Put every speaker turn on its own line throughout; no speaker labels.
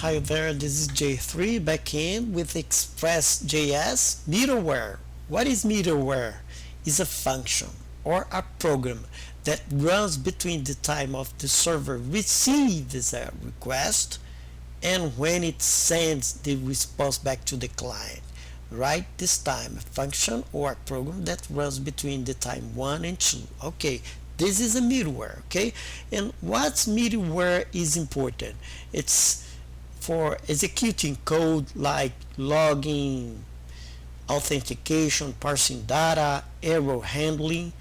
Hi there, this is J3 Backend with Express.js. Middleware. What is middleware? Is a function or a program that runs between the time of the server receives a request and when it sends the response back to the client. Right, this time a function or a program that runs between the time 1 and 2. Okay, this is a middleware. Okay, and what's middleware is important. It's for executing code like logging, authentication, parsing data, error handling,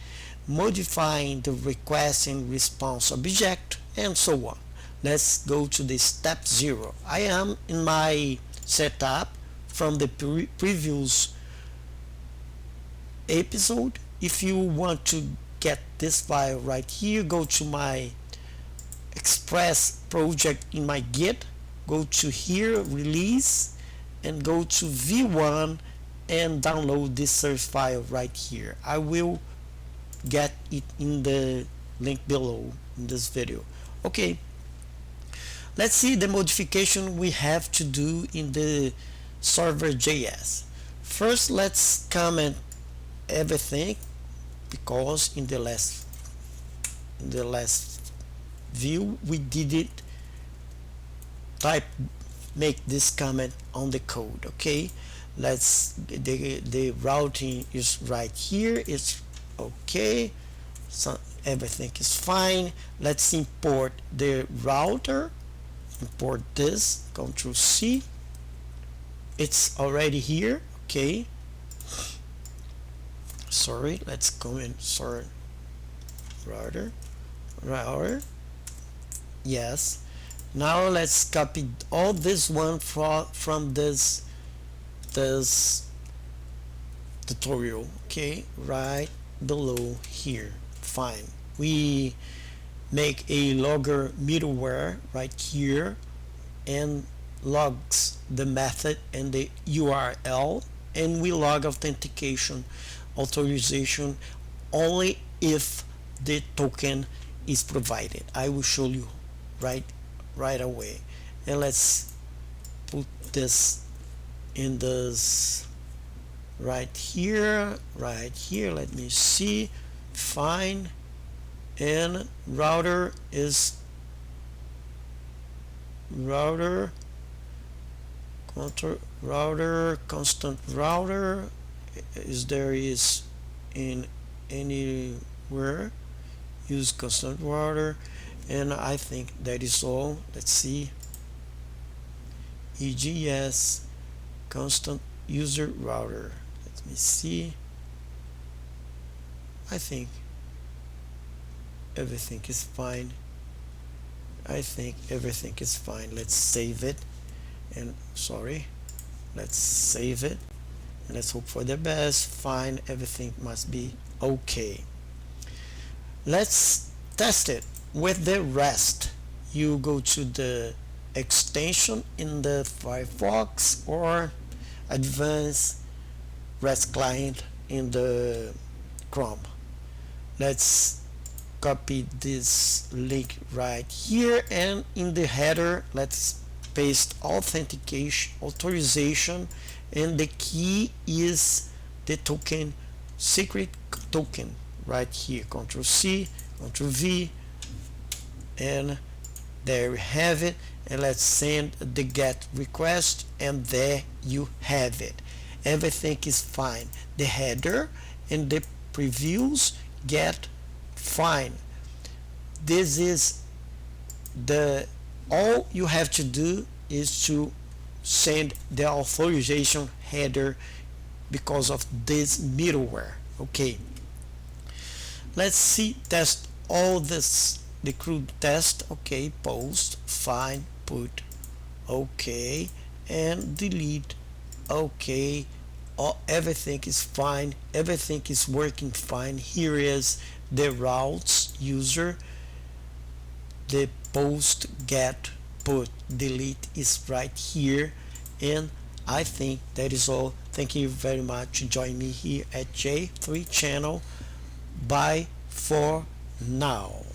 modifying the request and response object, and so on. Let's go to the step 0. I am in my setup from the previous episode. If you want to get this file right here, go to my Express project in my Git, go to here, release, and go to v1 and download this source file right here. I will get it in the link below in this video. Okay, let's see the modification we have to do in the server.js. First, let's comment everything, because in the last view we did it. Make this comment on the code. Okay, let's the routing is right here. It's okay, so everything is fine. Let's import the router. Import this, Ctrl C. It's already here. Okay, sorry, let's go in. Sorry, router, yes. Now let's copy all this one from this tutorial. Okay, right below here. Fine, we make a logger middleware right here and logs the method and the URL, and we log authentication authorization only if the token is provided. I will show you right away. And let's put this in this right here. Let me see. Fine. And router is constant router is there is in anywhere. Use constant router, and I think that is all. Let's see. EGS constant user router. Let me see. I think everything is fine. Let's save it. And sorry, let's save it and let's hope for the best. Fine, everything must be okay. Let's test it with the REST. You go to the extension in the Firefox or advanced REST client in the Chrome. Let's copy this link right here, and in the header let's paste authorization, and the key is the token, secret token right here. Ctrl C, Ctrl V, and there we have it. And let's send the GET request, and there you have it. Everything is fine. The header and the previews get fine. This is all you have to do is to send the authorization header because of this middleware. Okay, let's see, test all this, the crude test. Okay, post, fine, put okay, and delete. Okay, everything is fine, everything is working fine. Here is the routes user, the post, get, put, delete is right here, and I think that is all. Thank you very much. Join me here at J3 channel. Bye for now.